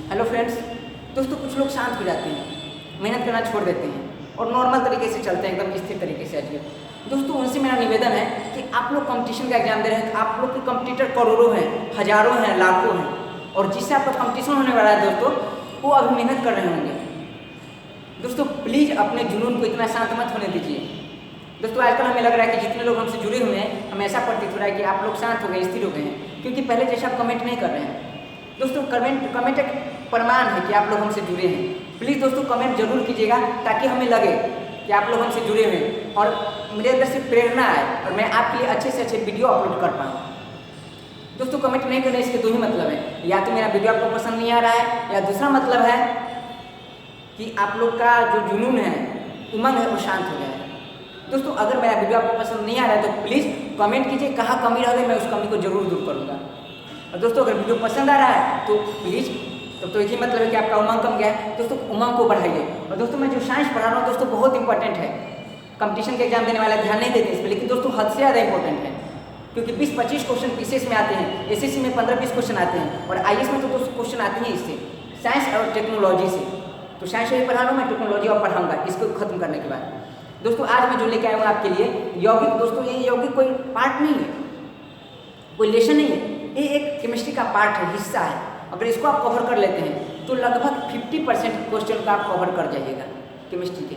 Hello friends. दोस्तों कुछ लोग शांत हो जाते हैं, मेहनत करना छोड़ देते हैं और नॉर्मल तरीके से चलते हैं, एकदम स्थिर तरीके से अजीब। दोस्तों उनसे मेरा निवेदन है कि आप लोग कंपटीशन का एग्जाम दे रहे हैं, आप लोग के कंपटीटर करोड़ों हैं, हजारों हैं, लाखों हैं, और जिससे आपका कंपटीशन होने वाला है दोस्तों, वो अभी मेहनत कर रहे होंगे। दोस्तों प्लीज़ अपने जुनून को इतना शांत मत होने दीजिए। दोस्तों आजकल हमें लग रहा है कि जितने लोग हमसे जुड़े हुए हैं, हमें ऐसा प्रतीत हो रहा है कि आप लोग शांत हो गए, स्थिर हो गए हैं, क्योंकि पहले जैसा आप कमेंट नहीं कर रहे हैं। दोस्तों कमेंट एक प्रमाण है कि आप लोग हमसे जुड़े हैं। प्लीज़ दोस्तों कमेंट जरूर कीजिएगा, ताकि हमें लगे कि आप लोग हमसे जुड़े हुए हैं और मेरे अंदर से प्रेरणा आए और मैं आपके लिए अच्छे से अच्छे वीडियो अपलोड कर पाऊँ। दोस्तों कमेंट नहीं करने इसके दो ही मतलब है, या तो मेरा वीडियो आपको पसंद नहीं आ रहा है, या दूसरा मतलब है कि आप लोग का जो जुनून है, उमंग है, वो शांत हो गया है। दोस्तों अगर मेरा वीडियो आपको पसंद नहीं आ रहा है तो प्लीज़ कमेंट कीजिए, कहाँ कमी रह गई, मैं उस कमी को जरूर दूर करूँगा। और दोस्तों अगर वीडियो पसंद आ रहा है तो प्लीज़, तब तो एक ही मतलब है कि आपका उमंग कम गया है। दोस्तों उमंग को बढ़ाइए। और दोस्तों मैं जो साइंस पढ़ा रहा हूँ दोस्तों बहुत इंपॉर्टेंट है। कंपटीशन के एग्जाम देने वाले ध्यान नहीं देते इस पर, लेकिन दोस्तों हद से ज़्यादा इंपॉर्टेंट है, क्योंकि 20-25 क्वेश्चन पीसीएस में आते हैं, एसएससी में 15-20 क्वेश्चन आते हैं, और आईएएस में तो दोस्तों क्वेश्चन आते हैं इससे, साइंस और टेक्नोलॉजी से। तो साइंस यही पढ़ा रहा हूँ, मैं टेक्नोलॉजी और पढ़ाऊँगा इसको खत्म करने के बाद। दोस्तों आज मैं जो लेके आया हूँ आपके लिए यौगिक। दोस्तों ये यौगिक कोई पार्ट नहीं है, कोई लेशन नहीं है, ये एक केमिस्ट्री का पार्ट है, हिस्सा है। अगर इसको आप कवर कर लेते हैं तो लगभग 50% क्वेश्चन का आप कवर कर जाइएगा केमिस्ट्री के।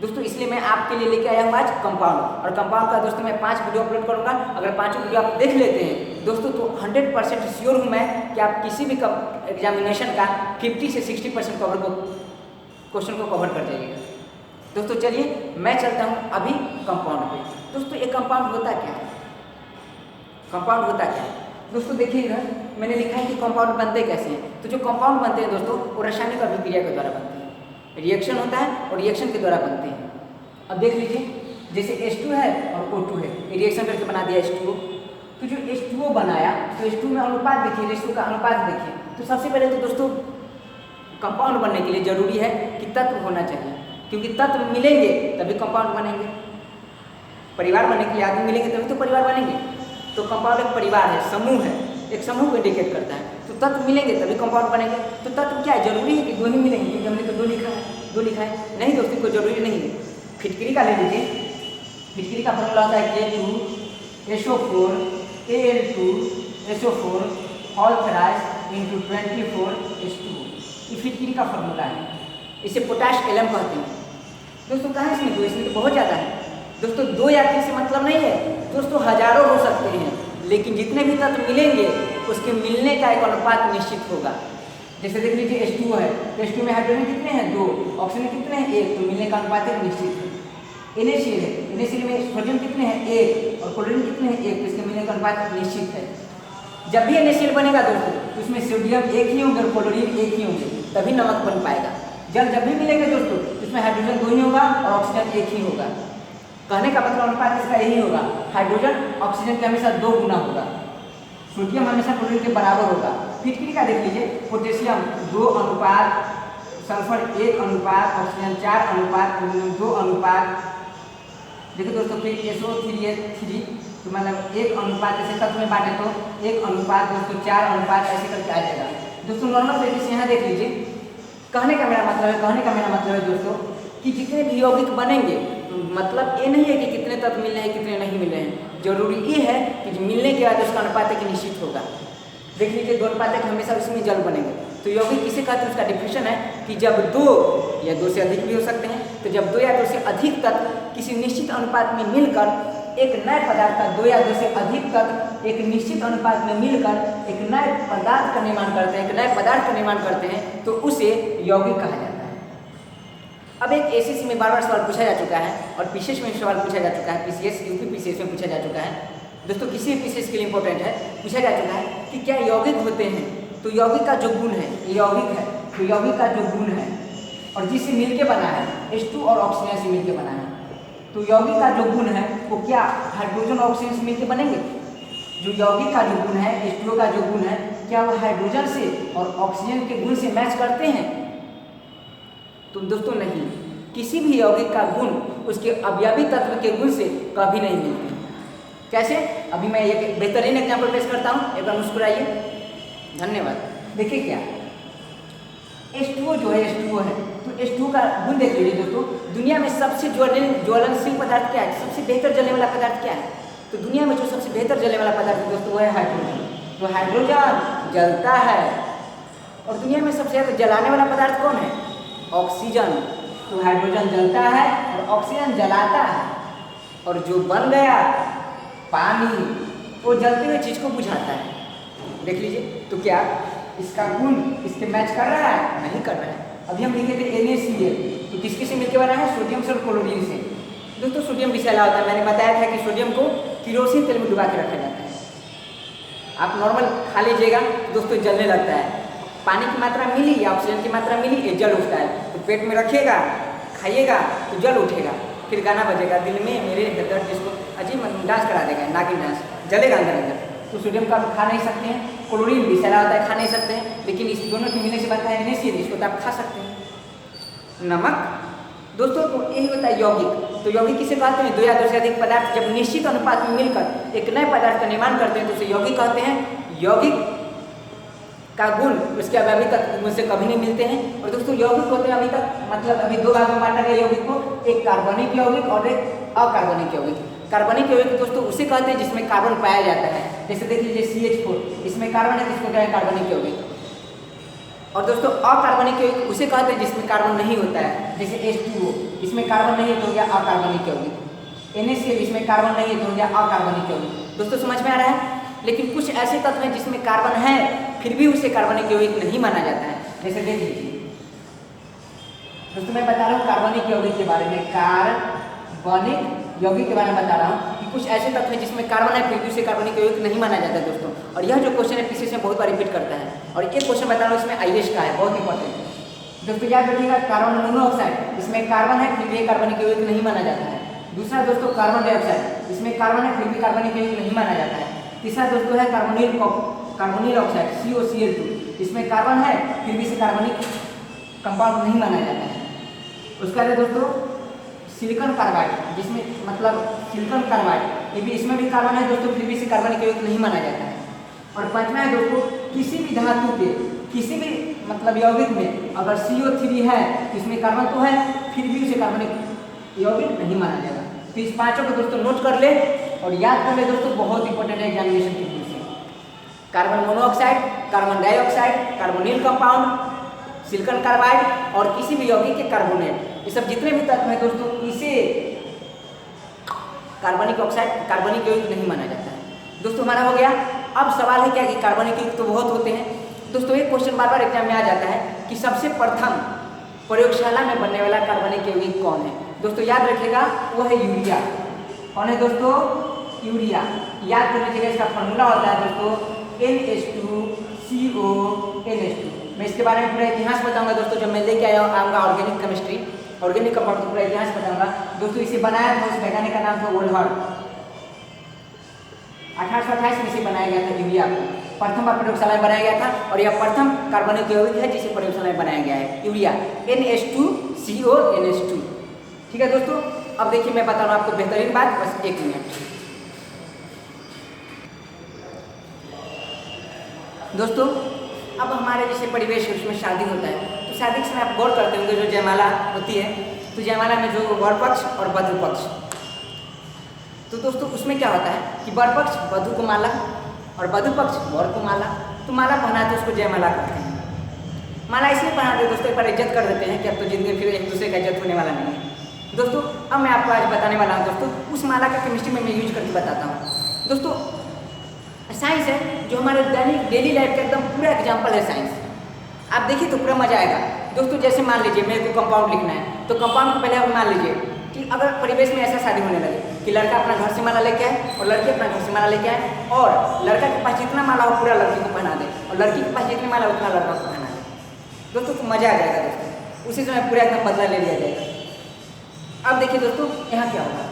दोस्तों इसलिए मैं आपके लिए लेके आया हूँ आज कंपाउंड, और कंपाउंड का दोस्तों मैं 5 वीडियो अपलोड करूँगा। अगर 5 वीडियो आप देख लेते हैं दोस्तों तो 100% श्योर हूँ मैं कि आप किसी भी एग्जामिनेशन का 50 से 60% क्वेश्चन को कवर कर जाइएगा। दोस्तों चलिए मैं चलता हूँ अभी कंपाउंड पे। दोस्तों ये कंपाउंड होता क्या है? कंपाउंड होता क्या है? दोस्तों देखिएगा, मैंने लिखा है कि कंपाउंड बनते कैसे हैं। तो जो कंपाउंड बनते हैं दोस्तों वो रासायनिक अभिक्रिया के द्वारा बनते हैं, रिएक्शन होता है और रिएक्शन के द्वारा बनते हैं। अब देख लीजिए, जैसे H2 है और O2 है, रिएक्शन करके बना दिया H2O। तो जो H2O बनाया तो H2 में अनुपात देखिए, रेशो का अनुपात देखिए। तो सबसे पहले तो दोस्तों कंपाउंड बनने के लिए जरूरी है कि तत्व होना चाहिए, क्योंकि तत्व मिलेंगे तभी कंपाउंड बनेंगे। परिवार बनने के लिए आदमी मिलेंगे तभी तो परिवार बनेंगे। तो कंपाउंड एक परिवार है, समूह है, एक समूह को इंडिकेट करता है। तो तत्व मिलेंगे तभी कंपाउंड बनेंगे। तो तत्व क्या है? जरूरी है कि दो ही मिलेंगे, क्योंकि हमने तो दो लिखा है। नहीं दोस्तों कोई जरूरी नहीं है। फिटकरी का ले लीजिए, फिटकरी का फॉर्मूला होता है K2SO4 Al2 SO4 all thrice into 24H2O। ये फिटकरी का फॉर्मूला है, इसे पोटाश एलम कहते हैं। दोस्तों कहाँ इसमें दो? इसमें तो बहुत ज़्यादा है। दोस्तों 2 या 3 से मतलब नहीं है दोस्तों, हजारों हो सकते हैं, लेकिन जितने भी तत्व मिलेंगे उसके मिलने का एक अनुपात निश्चित होगा। जैसे देख लीजिए H2O है, तो H2 में हाइड्रोजन कितने हैं? 2, ऑक्सीजन कितने हैं? 1, तो मिलने का अनुपात एक निश्चित है। NaCl है, NaCl में सोडियम कितने हैं? 1, और क्लोरीन कितने हैं? 1, तो इसके मिलने का अनुपात निश्चित है। जब भी NaCl बनेगा दोस्तों तो उसमें सोडियम एक ही होंगे और क्लोरीन एक ही होंगे, तभी नमक बन पाएगा। जब भी मिलेंगे दोस्तों इसमें हाइड्रोजन 2 ही होगा और ऑक्सीजन 1 ही होगा। कहने का मतलब अनुपात इसका यही होगा, हाइड्रोजन ऑक्सीजन के हमेशा 2 गुना होगा, सोडियम हमेशा क्लोरीन के बराबर होगा। फिटकरी का देख लीजिए, पोटेशियम 2 अनुपात, सल्फर 1 अनुपात, ऑक्सीजन 4 अनुपात, एल्यूमिनियम 2 अनुपात। देखिए दोस्तों फिर SO3 तो मतलब 1 अनुपात, ऐसे तत्व में बांटे तो 1 अनुपात दोस्तों 4 अनुपात, ऐसे करके आ जाएगा। दोस्तों नॉर्मल तरीके से यहाँ देख लीजिए। कहने का मेरा मतलब है दोस्तों कि जितने भी यौगिक बनेंगे, मतलब ये नहीं है कि कितने तत्व मिल रहे हैं कितने नहीं मिल रहे हैं, जरूरी ये है कि मिलने के बाद उसका अनुपात एक निश्चित होगा। देख लीजिए 2 अनुपात हमेशा उसमें जल बनेंगे। तो यौगिक किसे कहते हैं? उसका डिफिनेशन है कि जब 2 या 2 से अधिक भी हो सकते हैं, तो जब 2 या 2 से अधिक तत्व किसी निश्चित अनुपात में मिलकर एक नए पदार्थ का, 2 या 2 से अधिक तत्व एक निश्चित अनुपात में मिलकर एक नए पदार्थ का निर्माण करते हैं, एक नए पदार्थ का निर्माण करते हैं, तो उसे यौगिक कहा जाता है। अब एक एसएससी में बार सवाल पूछा जा चुका है और पीसीएस में सवाल पूछा जा चुका है, पीसीएस यूपी पीसीएस में पूछा जा चुका है। दोस्तों किसी भी पीसीएस के लिए इंपॉर्टेंट है, पूछा जा चुका है कि क्या यौगिक होते हैं? तो यौगिक का जो गुण है, ये यौगिक है, तो यौगिक का जो गुण है और जिससे मिलके बना है, H2 और ऑक्सीजन से मिलके बना है, तो यौगिक का जो गुण है वो क्या हाइड्रोजन और ऑक्सीजन से मिलके बनेंगे? जो यौगिक का जो गुण है, H2O का जो गुण है, क्या वो हाइड्रोजन से और ऑक्सीजन के गुण से मैच करते हैं? तो दोस्तों नहीं, किसी भी यौगिक का गुण उसके अवयवी तत्व के गुण से कभी नहीं मिलते। कैसे? अभी मैं एक बेहतरीन एग्जाम्पल पेश करता हूँ, एक बार मुस्कुराइए। धन्यवाद। देखिए क्या H2O जो है H2O है, तो H2O का गुण देख लीजिए दोस्तों। दुनिया में सबसे ज्वलनशील पदार्थ क्या है, सबसे बेहतर जलने वाला पदार्थ क्या है? तो दुनिया में जो सबसे बेहतर जलने वाला पदार्थ है दोस्तों वो है हाइड्रोजन। तो हाइड्रोजन जलता है। और दुनिया में सबसे ज़्यादा जलाने वाला पदार्थ कौन है? ऑक्सीजन। तो हाइड्रोजन जलता है और ऑक्सीजन जलाता है। और जो बन गया पानी, वो जलते हुए चीज़ को बुझाता है। देख लीजिए, तो क्या इसका गुण इसके मैच कर रहा है? नहीं कर रहा है। अभी हम लिखे थे NaCl, तो किसके से मिलकर बना है? सोडियम से और क्लोरीन से। दोस्तों सोडियम विषैला होता है, मैंने बताया था कि सोडियम को किरोसिन तेल में डुबा के रखा जाता है। आप नॉर्मल खा लीजिएगा दोस्तों, जलने लगता है। पानी की मात्रा मिली या ऑक्सीजन की मात्रा मिली, ये जल उठता है। तो पेट में रखिएगा, खाइएगा तो जल उठेगा, फिर गाना बजेगा, दिल में मेरे दर्द, जिसको अजीब डांस करा देगा, नागिन डांस, जलेगा अंदर अंदर। तो सोडियम का आप खा नहीं सकते हैं। क्लोरीन विषैला होता है, खा नहीं सकते हैं। लेकिन इस दोनों के मिलने से बनता है NaCl, इसको तो आप खा सकते हैं। नमक दोस्तों, तो यही होता है यौगिक। तो यौगिक किसे कहते हैं? दो या दो से अधिक पदार्थ जब निश्चित अनुपात में मिलकर एक नए पदार्थ का निर्माण करते हैं तो उसे यौगिक कहते हैं। यौगिक का गुण उसके अभी तक मुझसे कभी नहीं मिलते हैं। और दोस्तों यौगिक होते हैं अभी तक, मतलब अभी दो भाग में बांटा गया यौगिक को, एक कार्बनिक यौगिक और एक अकार्बनिक यौगिक। कार्बनिक यौगिक दोस्तों उसे कहते हैं जिसमें कार्बन पाया जाता है। जैसे देख लीजिए CH4, इसमें कार्बन है, इसको क्या है? कार्बनिक यौगिक। और दोस्तों अकार्बनिक यौगिक उसे कहते हैं जिसमें कार्बन नहीं होता है। जैसे H2O, इसमें कार्बन नहीं है तो हो गया अकार्बनिक यौगिक। NaCl, इसमें कार्बन नहीं है तो हो गया अकार्बनिक यौगिक। दोस्तों समझ में आ रहा है? लेकिन कुछ ऐसे तत्व हैं जिसमें कार्बन है फिर भी उसे कार्बनिक यौगिक नहीं माना जाता है। जैसे देख लीजिए दोस्तों, मैं बता रहा हूँ कार्बनिक यौगिक के बारे में, कार्बनिक यौगिक के बारे में बता रहा हूँ कि कुछ ऐसे तत्व हैं जिसमें कार्बन है फिर भी उसे कार्बनिक यौगिक नहीं माना जाता है दोस्तों। और यह जो क्वेश्चन है पीछे से बहुत बार रिपीट करता है। और एक क्वेश्चन बता रहा हूँ, इसमें IAS का है, बहुत इंपॉर्टेंट है दोस्तों, याद रखिएगा। कार्बन मोनोऑक्साइड, इसमें कार्बन है फिर भी कार्बनिक यौगिक नहीं माना जाता है। दूसरा दोस्तों कार्बन डाइऑक्साइड, इसमें कार्बन है फिर भी कार्बनिक यौगिक नहीं माना जाता है। तीसरा दोस्तों है कार्बोनिल ऑक्साइड COCl2, इसमें कार्बन है फिर भी इसे कार्बनिक कंपाउंड नहीं माना जाता है। उसके बाद दोस्तों सिलिकॉन कार्बाइड, जिसमें मतलब सिलिकॉन कार्बाइड, ये भी इसमें भी कार्बन है दोस्तों, फिर भी इसे कार्बनिक यौगिक नहीं माना जाता है। और पांचवा है दोस्तों, किसी भी धातु के किसी भी मतलब यौगिक में अगर CO3 है तो इसमें कार्बन तो है फिर भी उसे कार्बनिक यौगिक नहीं माना जाएगा। तो इस पांचों को दोस्तों नोट कर ले और याद कर ले दोस्तों, बहुत इंपॉर्टेंट है एग्जामिनेशन के लिए। Carbon monoxide, carbon dioxide, carbonyl compound, silicon carbide और किसी भी यौगिक के कार्बोनेट, ये सब जितने भी तत्व हैं दोस्तों, इसे कार्बनिक ऑक्साइड कार्बनिक यौगिक नहीं माना जाता है। दोस्तों हमारा हो गया। अब सवाल है क्या कि कार्बनिक यौगिक तो बहुत होते हैं दोस्तों। एक क्वेश्चन बार बार एग्जाम में आ जाता है कि सबसे प्रथम प्रयोगशाला में बनने वाला कार्बनिक यौगिक कौन है? दोस्तों याद रखिएगा, वो है यूरिया। कौन है दोस्तों? यूरिया। याद कर लीजिएगा, इसका फॉर्मूला होता है दोस्तों NH2CO NH2। मैं इसके बारे में पूरा इतिहास बताऊंगा दोस्तों, जब मैं लेके आऊँगा ऑर्गेनिक केमिस्ट्री, ऑर्गेनिक कंपाउंड का पूरा इतिहास बताऊंगा दोस्तों। इसे बनाया था, उस वैज्ञानिक का नाम था वोल्हर। 1828 में इसे बनाया गया था यूरिया को, प्रथम बार प्रयोगशाला में बनाया गया था। और यह प्रथम कार्बनिक यौगिक है जिसे प्रयोगशाला में बनाया गया है, यूरिया NH2CO NH2। ठीक है दोस्तों, अब देखिए मैं बता रहा हूँ आपको बेहतरीन बात, बस 1 मिनट दोस्तों। अब हमारे जैसे परिवेश है उसमें शादी होता है, तो शादी के समय आप गौर करते होंगे जो जयमाला होती है, तो जयमाला में जो वर पक्ष और वधु पक्ष, तो दोस्तों उसमें क्या होता है कि वर पक्ष वधु को माला और वधु पक्ष वर को माला, तो माला पहनाते उसको जयमाला कहते हैं। माला इसलिए पहनाते हैं दोस्तों, एक बार इज्जत कर देते हैं कि अब तो जिंदगी फिर एक दूसरे का इज्जत होने वाला नहीं है दोस्तों। अब मैं आपको आज बताने वाला हूँ दोस्तों, उस माला का केमिस्ट्री में मैं यूज करके बताता हूँ दोस्तों। साइंस है जो हमारे दैनिक डेली लाइफ का एकदम पूरा एग्जाम्पल है साइंस। आप देखिए तो पूरा मजा आएगा दोस्तों। जैसे मान लीजिए मेरे को कंपाउंड लिखना है, तो कंपाउंड को पहले आप मान लीजिए कि अगर परिवेश में ऐसा शादी होने लगे कि लड़का अपना घर से माला लेके आए और लड़की अपना घर से माला लेके आए, और लड़का के पास जितना माला हो पूरा लड़की को पहना दे और लड़की के पास जितनी माला उतना लड़का को पहना दे दोस्तों, तो मजा आ जाएगा दोस्तों। उसी समय पूरा एकदम बदला ले लिया जाएगा। अब देखिए दोस्तों यहाँ क्या होगा।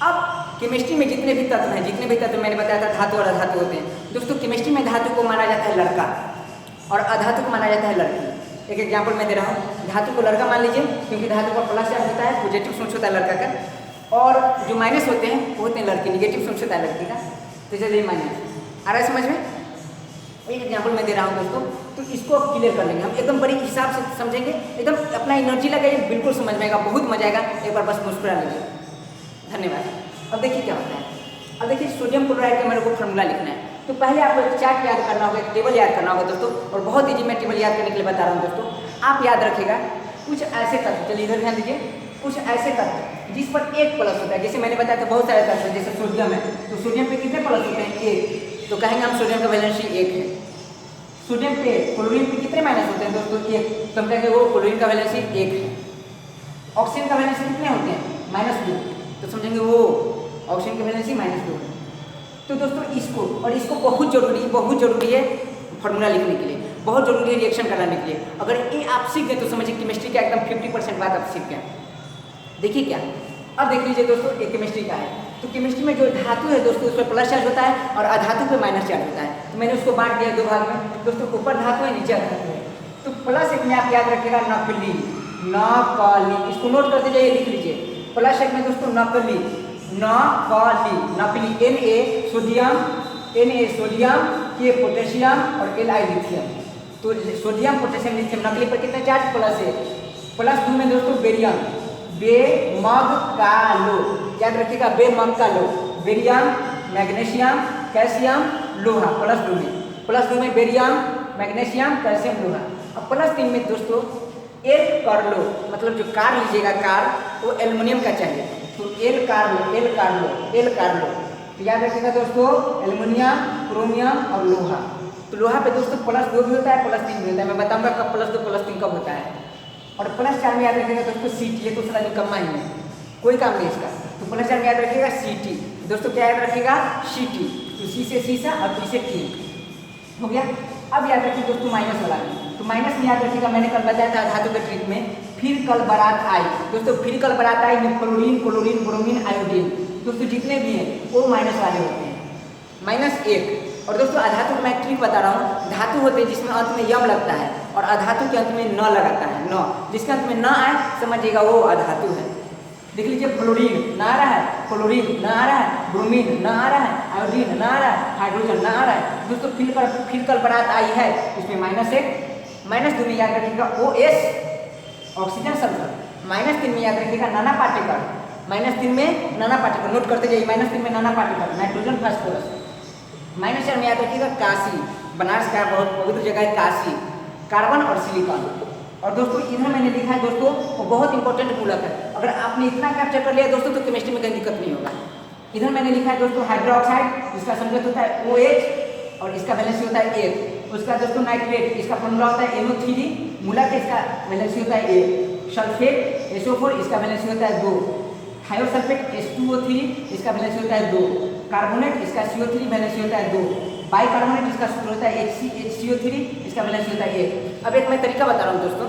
अब केमिस्ट्री में जितने भी तत्व हैं, जितने भी तत्व मैंने बताया था धातु और अधातु होते हैं दोस्तों। केमिस्ट्री में धातु को माना जाता है लड़का और अधातु को माना जाता है लड़की। एक एग्जांपल मैं दे रहा हूँ, धातु को लड़का मान लीजिए क्योंकि धातु का प्लस चार्ज होता है, पॉजिटिव सोच होता है लड़का का, और जो माइनस होते हैं वो होते हैं लड़की, निगेटिव सोच होता है लड़की का। तो चलिए माइनस आ रहा है समझ में। एक एग्जाम्पल मैं दे रहा हूँ दोस्तों, तो इसको अब क्लियर कर लेंगे हम, एकदम बड़ी हिसाब से समझेंगे, एकदम अपना एनर्जी लगाइए, बिल्कुल समझ में आएगा, बहुत मजा आएगा, एक बार बस मुस्कुरा लीजिए। धन्यवाद। अब देखिए क्या होता है, अब देखिए सोडियम क्लोराइड का मेरे को फॉर्मूला लिखना है। तो पहले आपको एक चार्ट याद करना होगा, एक टेबल याद करना होगा दोस्तों, और बहुत ईजी मैं टेबल याद करने के लिए बता रहा हूँ दोस्तों। आप याद रखिएगा कुछ ऐसे तत्व, चलिए इधर ध्यान दीजिए, कुछ ऐसे तत्व जिस पर एक प्लस होता है, जैसे मैंने बताया था बहुत सारे तत्व, जैसे सोडियम है, तो सोडियम पे कितने प्लस होते हैं? एक, तो कहेंगे हम सोडियम का वैलेंसी 1 है। सोडियम पे क्लोरीन पे कितने माइनस होते हैं दोस्तों? 1, तो हम कहेंगे वो क्लोरीन का वैलेंसी 1 है। ऑक्सीजन का वैलेंसी कितने होते हैं? -2, तो समझेंगे वो ऑक्सीजन का वैलेंसी -2 है। तो दोस्तों इसको और इसको बहुत जरूरी है फॉर्मूला लिखने के लिए, बहुत जरूरी है रिएक्शन कराने के लिए। अगर ये आप सीख गए तो समझिए केमिस्ट्री का एकदम 50% बात आप सीख गए। देखिए क्या, अब देख लीजिए दोस्तों, ये केमिस्ट्री का है, तो केमिस्ट्री में जो धातु है दोस्तों उस पर प्लस चार्ज होता है और अधातु पे माइनस चार्ज होता है। तो मैंने उसको बांट दिया 2 भाग में दोस्तों, ऊपर धातु है, नीचे अधातु है। तो प्लस 1 में आप याद रखिएगा नकली, इसको नोट करते जाइए, लिख लीजिए। प्लस 1 में दोस्तों नकली, नकली Na सोडियम, K पोटेशियम और Li लिथियम। तो सोडियम पोटेशियम लिथियम नकली पर कितने चार्ज? +1। +2 में दोस्तों बेरियम, बेमगकालो, याद रखिएगा बेमगकालो, बेरियम, मैग्नीशियम, कैल्शियम, लोहा, +2 में बेरियम, मैग्नीशियम, कैल्शियम, लोहा। अब +3 में दोस्तों एल कार्लो, मतलब जो कार लीजिएगा कार, वो एल्युमिनियम का चाहिए, तो एल कार्लो, तो याद रखिएगा दोस्तों एल्युमिनियम, क्रोमियम और लोहा। तो लोहा पे दोस्तों +2 भी होता है, +3 भी होता है, मैं बताऊंगा कब +2 +3 कब होता है। और +4 में याद रखिएगा दोस्तों Ct, ये तो थोड़ा निकम्मा ही है, कोई काम नहीं इसका। तो +4 में याद रखिएगा Ct, दोस्तों क्या याद रखिएगा? Ct, तो C से शीशा और T से टी हो गया। अब याद रखिए दोस्तों माइनस वाला, तो माइनस में याद रखिएगा मैंने कल बताया था धातु के ट्रिक में, फिर कल बारात आई दोस्तों, फिर कल बारात आई में क्लोरीन, ब्रोमीन, आयोडीन दोस्तों जितने भी हैं वो माइनस वाले होते हैं, -1। और दोस्तों अधातु मैं ट्रिक बता रहा हूँ, धातु होते हैं जिसमें अंत में यम लगता है और अधातु के अंत में न लगाता है, न, जिसके अंत में न आए समझिएगा वो अधातु है। देख लीजिए फ्लोरीन न आ रहा है, क्लोरीन न आ रहा है, ब्रोमीन न आ रहा है, आयोडीन न आ रहा है, हाइड्रोजन न आ रहा है दोस्तों। फिर कल बारात आई है, इसमें -1, -2 में याद रखिएगा OS, ऑक्सीजन सल्फर, -3 में याद रखिएगा नाना पार्टिकल, -3 में नाना पार्टिकल, नोट करते जाइए, -3 में नाना पार्टिकल, नाइट्रोजन, फास्फोरस। -4 में याद रखिएगा काशी, बनारस का बहुत पवित्र जगह है काशी, कार्बन और सिलिकॉन। और दोस्तों इधर मैंने लिखा है दोस्तों, वो बहुत इंपॉर्टेंट मूलक है, अगर आपने इतना कैप्चर कर लिया दोस्तों तो केमिस्ट्री में कहीं दिक्कत नहीं होगा। इधर मैंने लिखा है दोस्तों हाइड्रोक्साइड, इसका संकेत होता है OH और इसका वैलेंसी होता है 1। उसका दोस्तों नाइट्रेट, इसका फॉर्मूला होता है NO3, मूलक इसका वैलेंसी होता है 1। सल्फेट SO4, इसका वैलेंसी होता है 2। थायोसल्फेट H2O3, इसका वैलेंसी होता है 2। कार्बोनेट, इसका CO3 वैलेंसी होता है 2। बाइकार्बोनेट, इसका सूत्र होता है HCO3, इसका वैलेंसी होता है 1। अब एक मैं तरीका बता रहा हूँ दोस्तों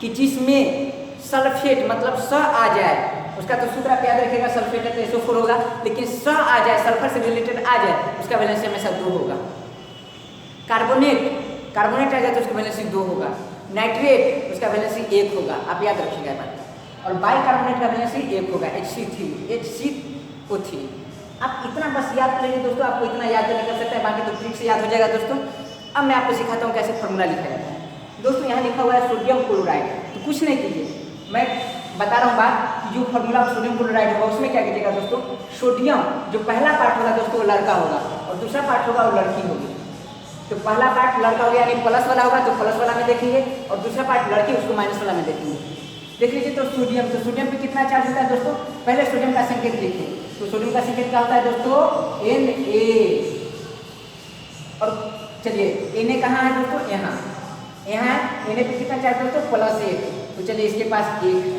कि जिसमें सल्फेट मतलब स आ जाए, उसका तो सूत्र आप याद रखिएगा, सल्फेट है तो SO4 होगा, लेकिन स आ जाए, सल्फर से रिलेटेड आ जाए, उसका वैलेंसी हमेशा 2 होगा। कार्बोनेट आ जाए तो उसका वैलेंसी 2 होगा। नाइट्रेट उसका वैलेंसी 1 होगा, आप याद रखिएगा बात। और बाइकार्बोनेट का वैलेंसी 1 होगा, HCO3। आप इतना बस याद कर लीजिए दोस्तों, आपको इतना याद नहीं कर सकता है, बाकी तो ट्रिक से याद हो जाएगा दोस्तों। अब मैं आपको सिखाता हूँ कैसे फॉर्मूला लिखा जाता है। दोस्तों यहाँ लिखा हुआ है सोडियम क्लोराइड, तो कुछ नहीं कीजिए, मैं बता रहा हूँ बात कि जो फॉर्मूला सोडियम क्लोराइड होगा उसमें क्या कीजिएगा दोस्तों, सोडियम जो पहला पार्ट होगा दोस्तों वो लड़का होगा और दूसरा पार्ट होगा वो लड़की होगी। तो पहला पार्ट लड़का होगा यानी प्लस वाला होगा तो प्लस वाला में देखेंगे, और दूसरा पार्ट लड़की उसको माइनस वाला में देखेंगे। देख लीजिए तो सोडियम पे कितना चार्ज होता है दोस्तों, पहले सोडियम का संकेत लिखिए। तो सोडियम का संकेत क्या होता है दोस्तों, Na। और चलिए Na कहाँ है दोस्तों, यहाँ है। Na पे कितना चार्ज दोस्तों, +1, तो चलिए इसके पास 1 है।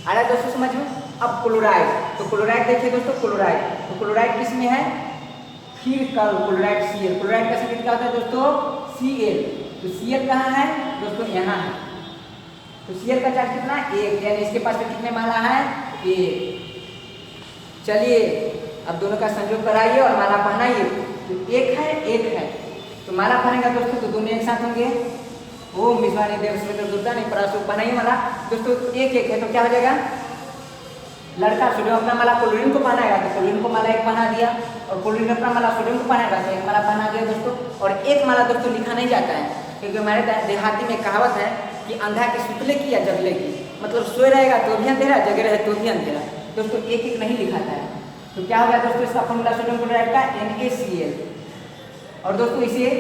आ रहा है दोस्तों समझ में। अब क्लोराइड, तो क्लोराइड देखिए दोस्तों, तो क्लोराइड किस में है, फिर कल क्लोराइड Cl, क्लोराइड का संकेत क्या होता है दोस्तों, Cl। तो Cl कहाँ है दोस्तों, यहाँ है। तो Cl का चार्ज कितना, 1, यानी इसके पास में कितने माला है, 1। चलिए अब दोनों का संयोग कराइए और माला पहनाइए। तो 1 है, तो माला पहनेगा दोस्तों तो दोनों एक साथ होंगे। ओम मिसवानी देव स्वेतर दुर्गा नहीं परासु पहनाइए माला दोस्तों। 1 है तो क्या हो जाएगा, लड़का सोडियम अपना माला क्लोरीन को पहनाएगा तो क्लोरीन को माला 1 पहना दिया, और क्लोरीन अपना माला सोडियम को पहनाएगा तो 1 माला पहना दिया दोस्तों। और 1 माला दोस्तों लिखा नहीं जाता है, क्योंकि हमारे देहाती में कहावत है कि अंधा के सुतले की या जगले की, मतलब सोए रहेगा तो भी अंधेरा, जगे रहे तो भी अंधेरा। दोस्तों एक एक नहीं लिखाता है। तो क्या होगा दोस्तों इसका फॉर्मूला सोडियम क्लोराइड का NaCl, और दोस्तों इसे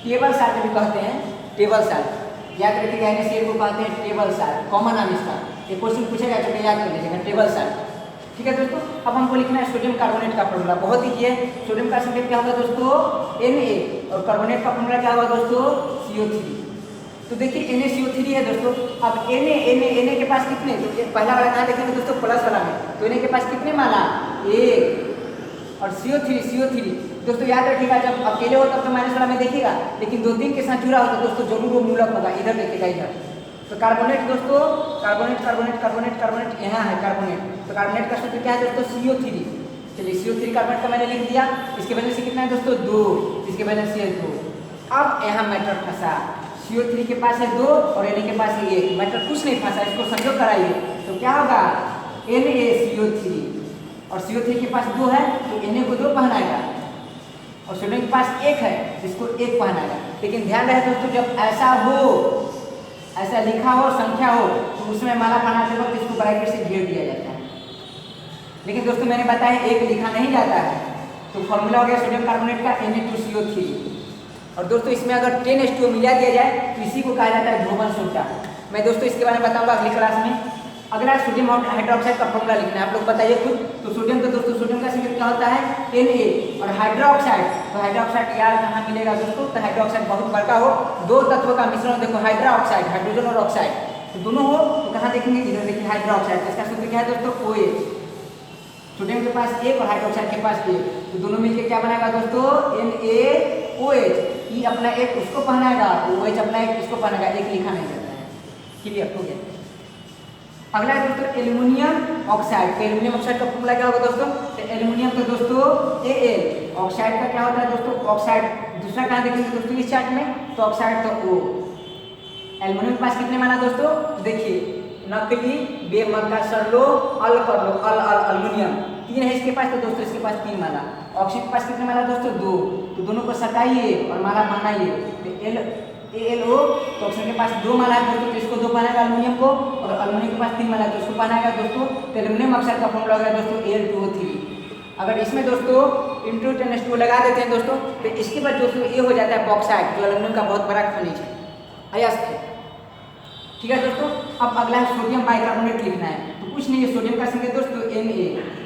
टेबल साल्ट भी कहते हैं, टेबल साल्ट। याद रखिएगा NaCl को कहते हैं टेबल साल्ट, कॉमन नाम इसका। एक क्वेश्चन पूछेगा तो याद कर लीजिएगा, टेबल साल्ट। ठीक है दोस्तों, अब हमको लिखना है सोडियम कार्बोनेट का फॉर्मूला। बहुत ईजी है। सोडियम का संकेत क्या होगा दोस्तों Na, और कार्बोनेट का फॉर्मूला क्या होगा दोस्तों CO3। तो देखिए NaCO3 है दोस्तों। अब Na के पास कितने, तो पहला वाला कहाँ देखेंगे दोस्तों प्लस वाला में, तो Na के पास कितने माला 1, और CO3 दोस्तों याद रखिएगा जब अकेले हो तब तो माइनस वाला में देखिएगा, लेकिन 2-3 के साथ जुड़ा हो तो दोस्तों जरूर वो मूलक होगा। इधर देखिएगा इधर, तो कार्बोनेट दोस्तों कार्बोनेट यहाँ है कार्बोनेट। तो कार्बोनेट का सूत्र क्या है दोस्तों CO3। चलिए CO3 कार्बोनेट का मैंने लिख दिया। इसके वैलेंसी कितना है दोस्तों 2, इसके वैलेंसी है 2। अब यहाँ मैटर फंसा, CO3 के पास है 2 और Na के पास है 1। मैटर कुछ नहीं फंसा, इसको संयोग कराइए तो क्या होगा NaCO3, और CO3 के पास 2 है तो Na को 2 पहनाएगा, और सोडियम के पास 1 है इसको 1 पहनाएगा। लेकिन ध्यान रहे दोस्तों जब ऐसा हो, ऐसा लिखा हो संख्या हो तो उसमें माला बनाते वक्त इसको ब्रैकेट से घेर दिया जाता है। लेकिन दोस्तों मैंने बताया 1 लिखा नहीं जाता है। तो फॉर्मूला हो गया सोडियम कार्बोनेट का Na2CO3। और दोस्तों इसमें अगर 10H2O मिला दिया जाए तो इसी को कहा जाता है ध्रुवन सोडा। मैं दोस्तों इसके बारे में बताऊंगा अगली क्लास में। अगला सोडियम हाइड्रोक्साइड का फॉर्मूला लिखना है, आप लोग बताइए खुद। तो सोडियम तो दोस्तों सोडियम का संकेत क्या होता है Na, और हाइड्रोक्साइड, तो हाइड्रोक्साइड यार कहाँ मिलेगा दोस्तों, तो हाइड्रोक्साइड बहुत बड़का हो, 2 तत्वों का मिश्रण देखो हाइड्रोक्साइड, हाइड्रोजन और ऑक्साइड, तो दोनों हो तो कहाँ देखेंगे इधर देखिए हाइड्रोक्साइड। इसका सूत्र क्या है दोस्तों OH। सोडियम के पास 1 और हाइड्रोक्साइड के पास 1, तो दोनों मिलकर क्या बनाएगा दोस्तों NaOH। E अपना 1 उसको पहनाएगा, OH अपना 1 इसको पहनाएगा, 1 लिखा नहीं जाता है। क्लियर हो गया। अगला है दोस्तों एल्युमिनियम ऑक्साइड। तो एल्युमिनियम ऑक्साइड का फॉर्मूला क्या होगा दोस्तों, तो एल्युमिनियम तो दोस्तों Al, ऑक्साइड का क्या होता है दोस्तों ऑक्साइड, दूसरा कहाँ देखेंगे दोस्तों इस चार्ट में, तो ऑक्साइड तो O। एल्युमिनियम के पास कितने माना दोस्तों, देखिए नकली बेमक्का सर लो अल कर लो, अल एल्युमिनियम 3 है इसके पास, तो दोस्तों इसके पास 3 माला। ऑक्सीजन के पास कितने माला दोस्तों 2, तो दोनों को सटाइए और माला बनाइए। तो ALO, तो ऑक्सीजन के पास 2 माला है दोस्तों, तो इसको 2 पहनाएगा एल्युमिनियम को, और एल्युमिनियम के पास 3 माला है तो इसको पहनाएगा दोस्तों। तो एल्युमिनियम ऑक्साइड का फॉर्मूला होगा दोस्तों Al2O3। अगर इसमें दोस्तों इंटू 10H2 लगा देते हैं दोस्तों, तो इसके बाद दोस्तों ये हो जाता है बॉक्साइड, जो एल्युमिनियम का बहुत बड़ा खनिज है, अयस्क है। ठीक है दोस्तों, अब अगला है सोडियम बाइकार्बोनेट लिखना है। तो कुछ नहीं है, सोडियम का संकेत दोस्तों Na।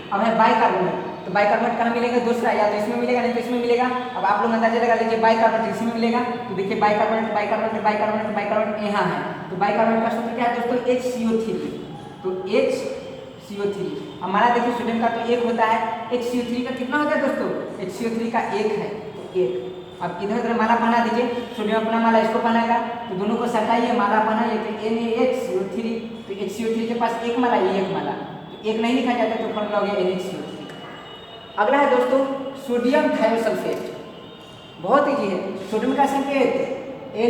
अब है बाइकार्बोनेट, तो बाइकार्बोनेट कहाँ मिलेगा दूसरा, या तो इसमें मिलेगा नहीं तो इसमें मिलेगा। अब आप लोग अंदाजा लगा लीजिए बाइकार्बोनेट इसमें मिलेगा, तो देखिए बाइकार्बोनेट यहाँ है। तो बाइकार्बोनेट का सूत्र क्या है दोस्तों HCO3। तो HCO3 हमारा देखिए सोडियम का तो 1 होता है, HCO3 का कितना होता है दोस्तों, HCO3 का 1 है, तो 1। अब इधर उधर माला बना दीजिए, सोडियम अपना माला इसको बनाएगा, तो दोनों को सटाइए माला बनाइए, तो NaHCO3। तो HCO3 के पास 1 माला, ये 1 माला, तो 1 नहीं लिखा जाता तो फॉर्मूला हो गया NaCO3। अगला है दोस्तों सोडियम थायोसल्फेट। बहुत ईजी है, सोडियम का संकेत Na,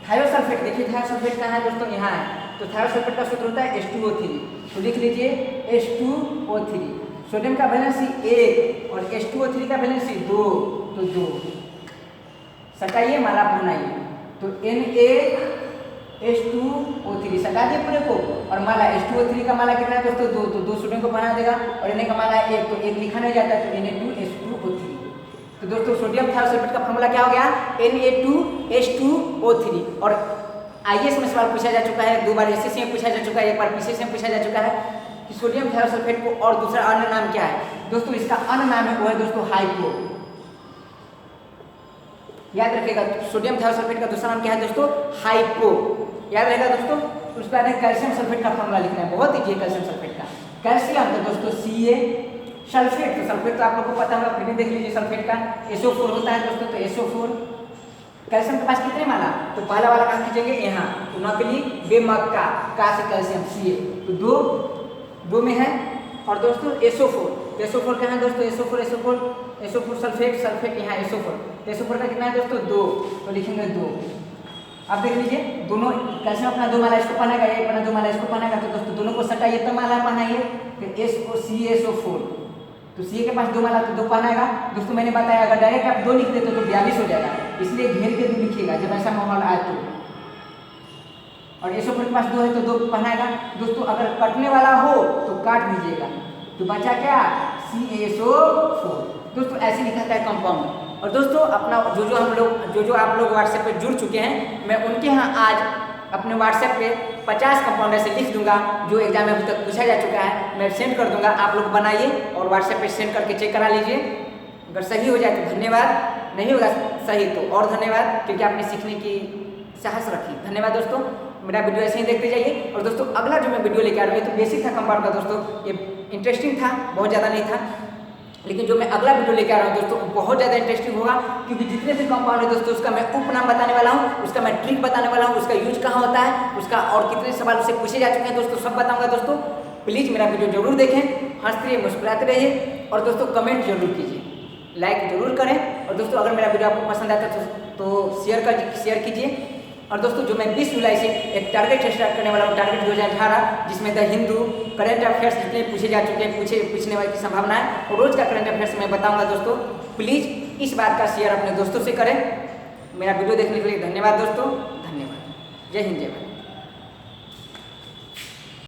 थायोसल्फेट देखिए थायोसल्फेट कहाँ है दोस्तों, यहाँ है। तो थायोसल्फेट का सूत्र होता है H2O3, तो लिख लीजिए H2O3। सोडियम का वैलेंसी 1 और H2O3 का वैलेंसी 2, तो 2 सटाइए माला बनाइए, तो NaH2O3 सटा दिए पूरे को, और माला H2O3 का माला कितना है दोस्तों 2, तो 2 सोडियम को बना देगा, और Na का माला 1, तो 1 लिखा नहीं जाता, तो Na2H2O3। तो दोस्तों सोडियम थायोसल्फेट का फॉर्मूला क्या हो गया Na2H2O3। और IAS में सवाल पूछा जा चुका है, 2 बार SSC में पूछा जा चुका है, 1 बार PCS में पूछा जा चुका है कि सोडियम थायोसल्फेट को और दूसरा अन्य नाम क्या है दोस्तों। इसका अन्य नाम है वो है दोस्तों हाइपो। याद रखिएगा सोडियम थायोसल्फेट का दूसरा नाम क्या है दोस्तों हाइपो, याद रहेगा दोस्तों। उसके बाद कैल्शियम सल्फेट का फॉर्मूला लिखना है, बहुत ईजी है कैल्शियम सल्फेट का। कैल्शियम तो दोस्तों Ca, सल्फेट तो सल्फेट तो आप लोग को पता होगा, फिर भी देख लीजिए सल्फेट का SO4 होता है दोस्तों, तो SO4। कैल्शियम के पास कितने माला, तो पहला वाला कहाँ खींचेंगे यहाँ, तो नकली बेमक्का का से कैल्शियम Ca, तो 2 में है। और दोस्तों SO4, तो SO4 कहाँ है दोस्तों SO4 सल्फेट यहाँ SO4, तो SO4 का कितना है दोस्तों 2, तो लिखेंगे 2। अब देख लीजिए दोनों कैल्शियम अपना 2 माला इसको पहनाएगा, ये अपना 2 माला इसको पहनाएगा, तो दोस्तों दोनों को सटाइए तो माला बनाइए, फिर CaSO4। तो सीए के पास 2 माला तो 2 पहनाएगा। दोस्तों मैंने बताया अगर डायरेक्ट आप 2 लिख देते तो 42 हो जाएगा, इसलिए घेर के 2 लिखिएगा जब ऐसा माहौल आए तो। और एसो4 के पास 2 है तो 2 पहनाएगा। दोस्तों अगर कटने वाला हो तो काट दीजिएगा, तो बचा क्या CaSO4। दोस्तों ऐसे लिखा था कंपाउंड। और दोस्तों अपना जो आप लोग व्हाट्सएप पे जुड़ चुके हैं, मैं उनके यहाँ आज अपने व्हाट्सएप पे 50 कंपाउंड ऐसे लिख दूंगा जो एग्जाम में अभी तक पूछा जा चुका है, मैं सेंड कर दूंगा। आप लोग बनाइए और व्हाट्सएप पे सेंड करके चेक करा लीजिए। अगर सही हो जाए तो धन्यवाद, नहीं होगा सही तो और धन्यवाद, क्योंकि आपने सीखने की साहस रखी। धन्यवाद दोस्तों, मेरा वीडियो ऐसे ही देखते जाइए। और दोस्तों अगला जो मैं वीडियो लेके आ रहा हूँ तो बेसिक था कंपाउंड का दोस्तों, ये इंटरेस्टिंग था, बहुत ज़्यादा नहीं था। लेकिन जो मैं अगला वीडियो लेके आ रहा हूँ दोस्तों बहुत ज़्यादा इंटरेस्टिंग होगा, क्योंकि जितने भी कंपाउंड है दोस्तों उसका मैं उपनाम बताने वाला हूँ, उसका मैं ट्रिक बताने वाला हूँ, उसका यूज कहाँ होता है, उसका और कितने सवाल उससे पूछे जा चुके हैं दोस्तों, सब बताऊँगा। दोस्तों प्लीज़ मेरा वीडियो जरूर देखें, हंसते रहिए, मुस्कुराते रहिए, और दोस्तों कमेंट जरूर कीजिए, लाइक जरूर करें। और दोस्तों अगर मेरा वीडियो आपको पसंद आता है तो शेयर कीजिए। और दोस्तों जो मैं 20 जुलाई से एक टारगेट स्टार्ट करने वाला हूँ, टारगेट 2018, जिसमें द हिंदू करंट अफेयर्स जितने पूछे जा चुके हैं, पूछने वाली की संभावना है, और रोज का करंट अफेयर्स मैं बताऊंगा। दोस्तों प्लीज़ इस बात का शेयर अपने दोस्तों से करें। मेरा वीडियो देखने के लिए धन्यवाद दोस्तों, धन्यवाद। जय हिंद, जय भारत।